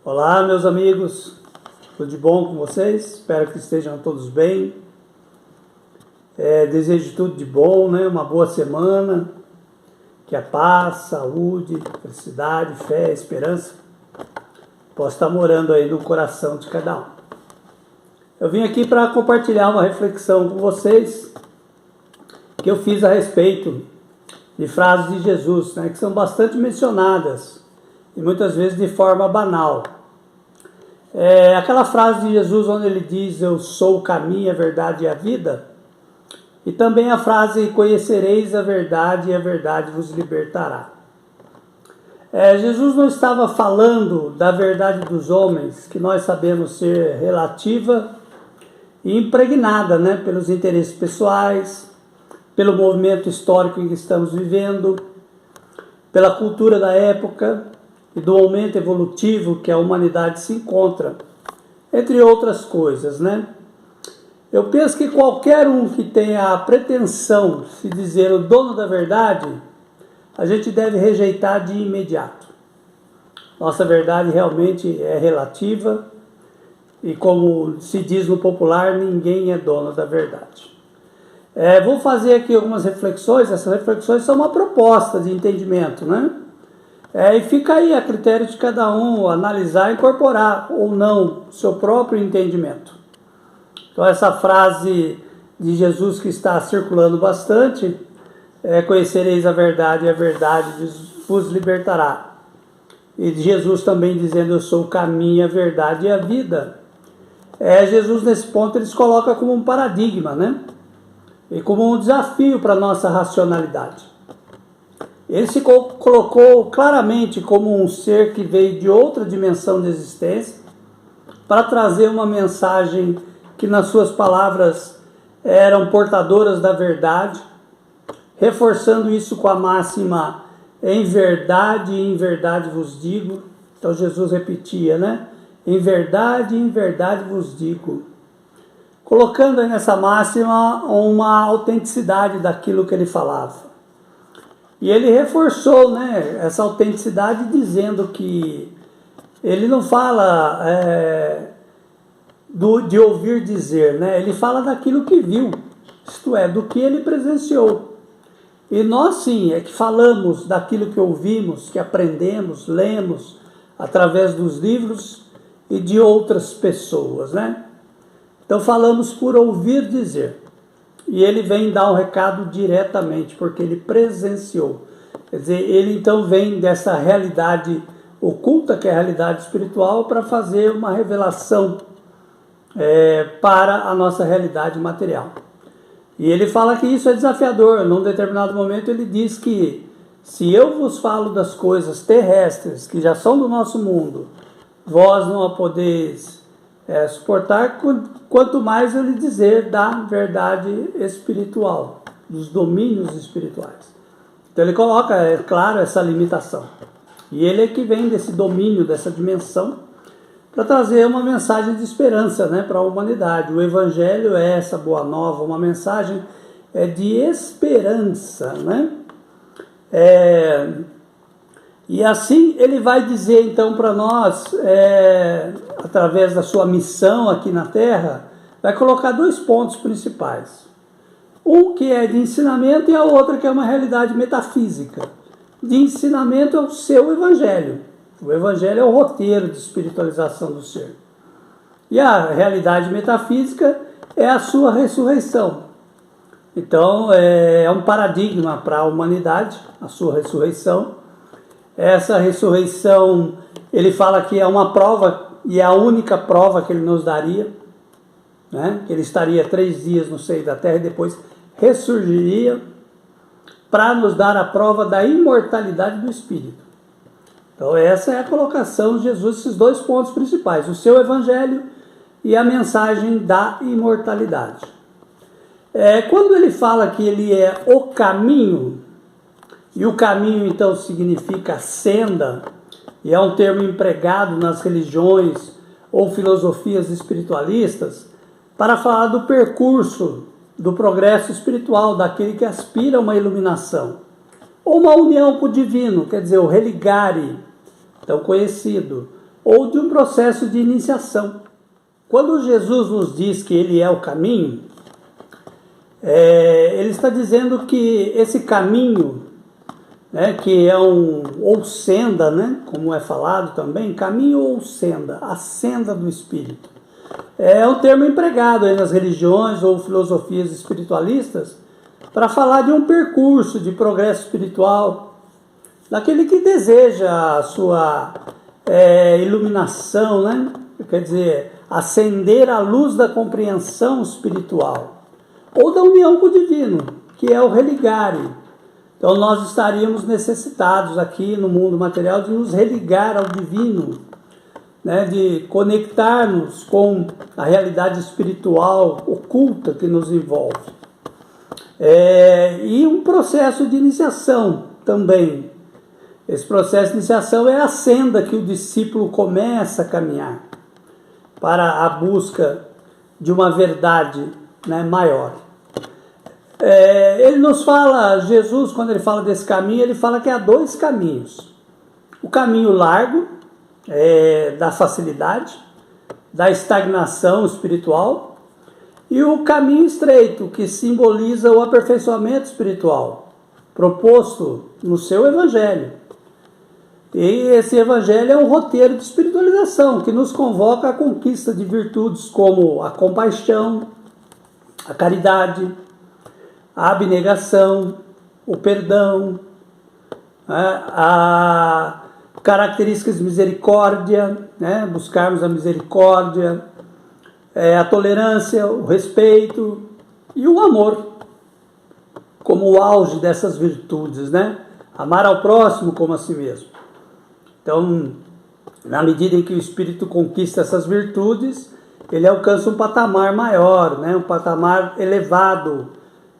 Olá, meus amigos, tudo de bom com vocês? Espero que estejam todos bem. Desejo tudo de bom, né? Uma boa semana, que a paz, saúde, felicidade, fé, esperança possa estar morando aí no coração de cada um. Eu vim aqui para compartilhar uma reflexão com vocês que eu fiz a respeito de frases de Jesus, né? Que são bastante mencionadas e muitas vezes de forma banal. Aquela frase de Jesus onde ele diz: eu sou o caminho, a verdade e a vida, e também a frase: conhecereis a verdade e a verdade vos libertará. Jesus não estava falando da verdade dos homens, que nós sabemos ser relativa e impregnada, né, pelos interesses pessoais, pelo movimento histórico em que estamos vivendo, pela cultura da época e do momento evolutivo que a humanidade se encontra, entre outras coisas, né? Eu penso que qualquer um que tenha a pretensão de se dizer o dono da verdade, a gente deve rejeitar de imediato. Nossa verdade realmente é relativa e, como se diz no popular, ninguém é dono da verdade. Vou fazer aqui algumas reflexões. Essas reflexões são uma proposta de entendimento, né? E fica aí a critério de cada um analisar e incorporar ou não o seu próprio entendimento. Então essa frase de Jesus que está circulando bastante, conhecereis a verdade e a verdade vos libertará. E Jesus também dizendo: eu sou o caminho, a verdade e a vida. Jesus nesse ponto ele se coloca como um paradigma, né? E como um desafio para a nossa racionalidade. Ele se colocou claramente como um ser que veio de outra dimensão de existência para trazer uma mensagem que, nas suas palavras, eram portadoras da verdade, reforçando isso com a máxima: em verdade vos digo. Então Jesus repetia, né? Em verdade vos digo. Colocando aí nessa máxima uma autenticidade daquilo que ele falava. E ele reforçou, né, essa autenticidade dizendo que ele não fala de ouvir dizer, né? Ele fala daquilo que viu, isto é, do que ele presenciou. E nós sim, que falamos daquilo que ouvimos, que aprendemos, lemos, através dos livros e de outras pessoas, né? Então falamos por ouvir dizer. E ele vem dar um recado diretamente, porque ele presenciou. Quer dizer, ele então vem dessa realidade oculta, que é a realidade espiritual, para fazer uma revelação para a nossa realidade material. E ele fala que isso é desafiador. Num determinado momento ele diz que se eu vos falo das coisas terrestres, que já são do nosso mundo, vós não a podeis suportar, quanto mais eu lhe dizer da verdade espiritual, dos domínios espirituais. Então ele coloca, é claro, essa limitação. E ele é que vem desse domínio, dessa dimensão, para trazer uma mensagem de esperança, né, para a humanidade. O Evangelho é essa boa nova, uma mensagem de esperança, né? E assim ele vai dizer então para nós, através da sua missão aqui na Terra, vai colocar dois pontos principais. Um que é de ensinamento e a outra que é uma realidade metafísica. De ensinamento é o seu Evangelho. O Evangelho é o roteiro de espiritualização do ser. E a realidade metafísica é a sua ressurreição. Então é um paradigma para a humanidade, a sua ressurreição. Essa ressurreição, ele fala que é uma prova, e é a única prova que ele nos daria, né? Que ele estaria 3 dias no seio da terra e depois ressurgiria para nos dar a prova da imortalidade do Espírito. Então essa é a colocação de Jesus, esses dois pontos principais, o seu Evangelho e a mensagem da imortalidade. Quando ele fala que ele é o caminho, e o caminho então significa senda, e é um termo empregado nas religiões ou filosofias espiritualistas, para falar do percurso, do progresso espiritual, daquele que aspira a uma iluminação, ou uma união com o divino, quer dizer, o religare, tão conhecido, ou de um processo de iniciação. Quando Jesus nos diz que Ele é o caminho, Ele está dizendo que esse caminho, né, que é ou senda, né, como é falado também, caminho ou senda, a senda do Espírito. É um termo empregado aí nas religiões ou filosofias espiritualistas para falar de um percurso de progresso espiritual, daquele que deseja a sua iluminação, né? Quer dizer, acender a luz da compreensão espiritual, ou da união com o divino, que é o religare. Então nós estaríamos necessitados aqui no mundo material de nos religar ao divino, né, de conectar-nos com a realidade espiritual oculta que nos envolve. E um processo de iniciação também. Esse processo de iniciação é a senda que o discípulo começa a caminhar para a busca de uma verdade, né, maior. Ele nos fala, Jesus, quando ele fala desse caminho, ele fala que há dois caminhos. O caminho largo, da facilidade, da estagnação espiritual, e o caminho estreito, que simboliza o aperfeiçoamento espiritual, proposto no seu Evangelho. E esse Evangelho é um roteiro de espiritualização, que nos convoca à conquista de virtudes como a compaixão, a caridade, a abnegação, o perdão, a características de misericórdia, né? Buscarmos a misericórdia, a tolerância, o respeito e o amor, como o auge dessas virtudes, né? Amar ao próximo como a si mesmo. Então, na medida em que o espírito conquista essas virtudes, ele alcança um patamar maior, né? Um patamar elevado,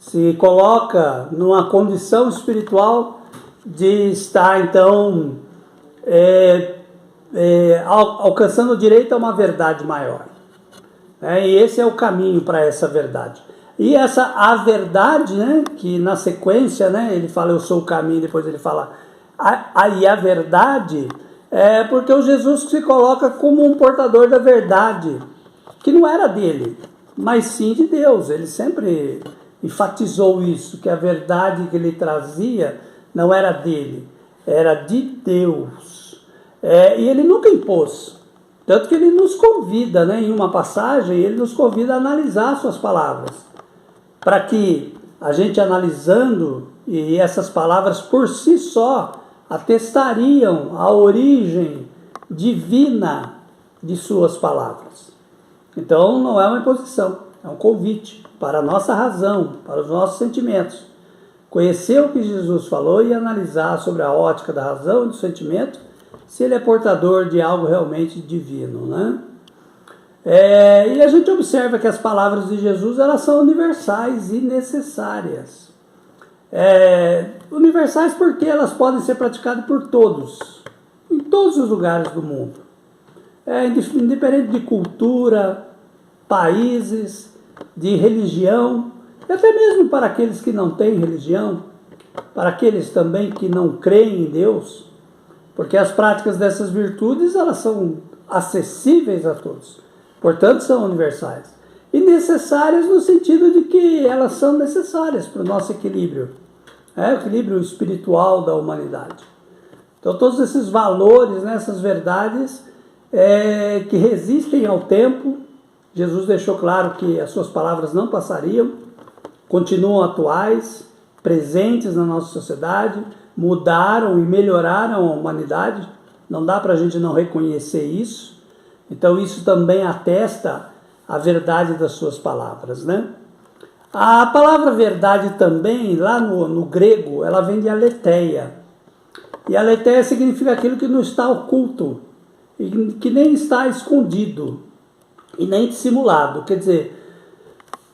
se coloca numa condição espiritual de estar, então, alcançando o direito a uma verdade maior. E esse é o caminho para essa verdade. E a verdade, né, que na sequência, né, ele fala eu sou o caminho, depois ele fala aí a verdade, porque o Jesus se coloca como um portador da verdade, que não era dele, mas sim de Deus. Ele sempre enfatizou isso, que a verdade que ele trazia não era dele, era de Deus. E ele nunca impôs. Tanto que ele nos convida, né, em uma passagem, ele nos convida a analisar suas palavras. Para que a gente analisando, e essas palavras por si só atestariam a origem divina de suas palavras. Então não é uma imposição, é um convite para a nossa razão, para os nossos sentimentos. Conhecer o que Jesus falou e analisar sobre a ótica da razão e do sentimento, se ele é portador de algo realmente divino, né? E a gente observa que as palavras de Jesus, elas são universais e necessárias. Universais porque elas podem ser praticadas por todos, em todos os lugares do mundo. Independente de cultura, países, de religião, e até mesmo para aqueles que não têm religião, para aqueles também que não creem em Deus, porque as práticas dessas virtudes, elas são acessíveis a todos, portanto são universais. E necessárias no sentido de que elas são necessárias para o nosso equilíbrio, o equilíbrio espiritual da humanidade. Então todos esses valores, né, essas verdades que resistem ao tempo, Jesus deixou claro que as suas palavras não passariam, continuam atuais, presentes na nossa sociedade, mudaram e melhoraram a humanidade, não dá para a gente não reconhecer isso. Então isso também atesta a verdade das suas palavras, né? A palavra verdade também, lá no grego, ela vem de aletheia. E aletheia significa aquilo que não está oculto, e que nem está escondido, e nem dissimulado. Quer dizer,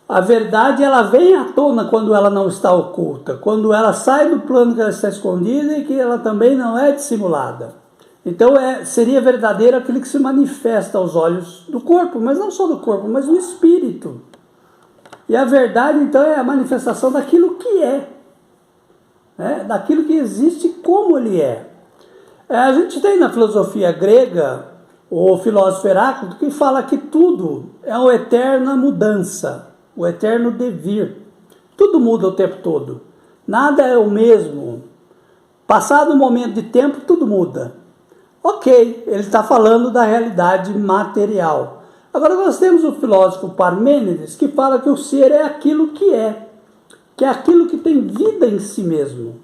a verdade ela vem à tona quando ela não está oculta, quando ela sai do plano que ela está escondida e que ela também não é dissimulada. Então seria verdadeiro aquilo que se manifesta aos olhos do corpo, mas não só do corpo, mas do espírito. E a verdade então é a manifestação daquilo que daquilo que existe como ele é. A gente tem na filosofia grega o filósofo Heráclito, que fala que tudo é uma eterna mudança, o eterno devir. Tudo muda o tempo todo. Nada é o mesmo. Passado um momento de tempo, tudo muda. Ok, ele está falando da realidade material. Agora nós temos o filósofo Parmênides, que fala que o ser é aquilo que é aquilo que tem vida em si mesmo.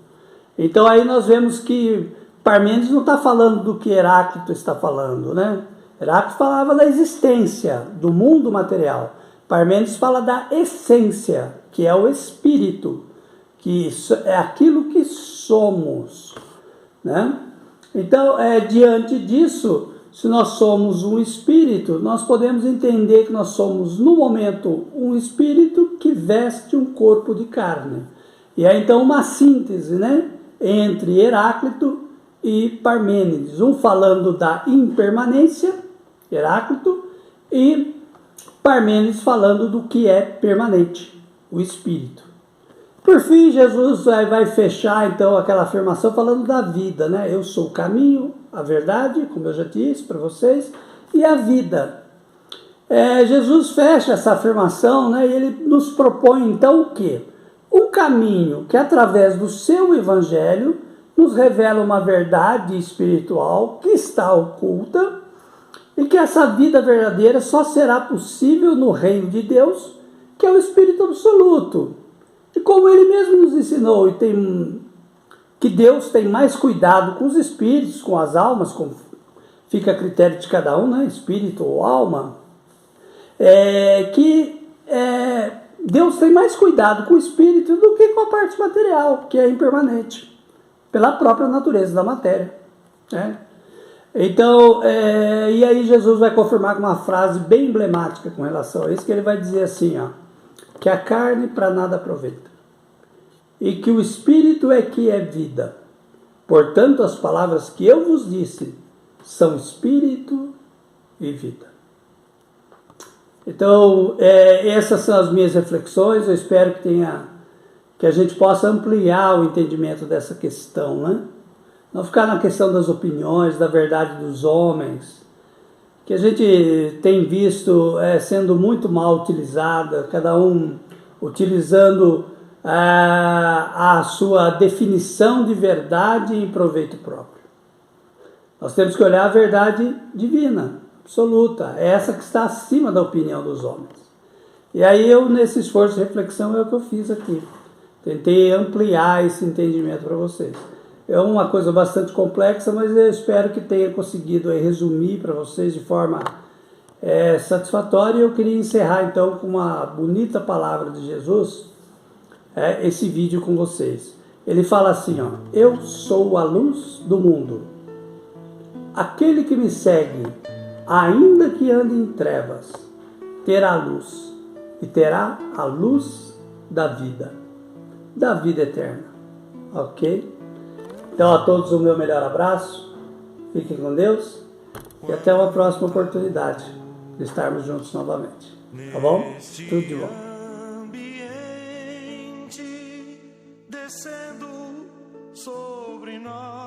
Então aí nós vemos que Parmênides não está falando do que Heráclito está falando, né? Heráclito falava da existência, do mundo material. Parmênides fala da essência, que é o espírito, que é aquilo que somos, né? Então, diante disso, se nós somos um espírito, nós podemos entender que nós somos, no momento, um espírito que veste um corpo de carne. E é então uma síntese, né, entre Heráclito e Parmênides, um falando da impermanência, Heráclito, e Parmênides falando do que é permanente, o espírito. Por fim, Jesus vai fechar então aquela afirmação falando da vida, né? Eu sou o caminho, a verdade, como eu já disse para vocês, e a vida. Jesus fecha essa afirmação, né? E ele nos propõe então o quê? Um caminho que, através do seu evangelho, nos revela uma verdade espiritual que está oculta e que essa vida verdadeira só será possível no reino de Deus, que é o Espírito Absoluto. E como ele mesmo nos ensinou, que Deus tem mais cuidado com os espíritos, com as almas, fica a critério de cada um, né? Espírito ou alma, Deus tem mais cuidado com o espírito do que com a parte material, que é impermanente, pela própria natureza da matéria, né? Então, e aí Jesus vai confirmar com uma frase bem emblemática com relação a isso, que ele vai dizer assim, ó, que a carne para nada aproveita, e que o Espírito é que é vida. Portanto, as palavras que eu vos disse são Espírito e vida. Então, essas são as minhas reflexões. Eu espero que a gente possa ampliar o entendimento dessa questão, né? Não ficar na questão das opiniões, da verdade dos homens, que a gente tem visto sendo muito mal utilizada, cada um utilizando a sua definição de verdade em proveito próprio. Nós temos que olhar a verdade divina, absoluta, é essa que está acima da opinião dos homens. E aí eu, nesse esforço de reflexão, é o que eu fiz aqui. Tentei ampliar esse entendimento para vocês. É uma coisa bastante complexa, mas eu espero que tenha conseguido resumir para vocês de forma satisfatória. E eu queria encerrar então com uma bonita palavra de Jesus, esse vídeo com vocês. Ele fala assim, ó: eu sou a luz do mundo. Aquele que me segue, ainda que ande em trevas, terá luz, e terá a luz da vida eterna. Ok? Então a todos o meu melhor abraço, fiquem com Deus e até uma próxima oportunidade de estarmos juntos novamente. Tá bom? Tudo de bom. Descendo sobre nós.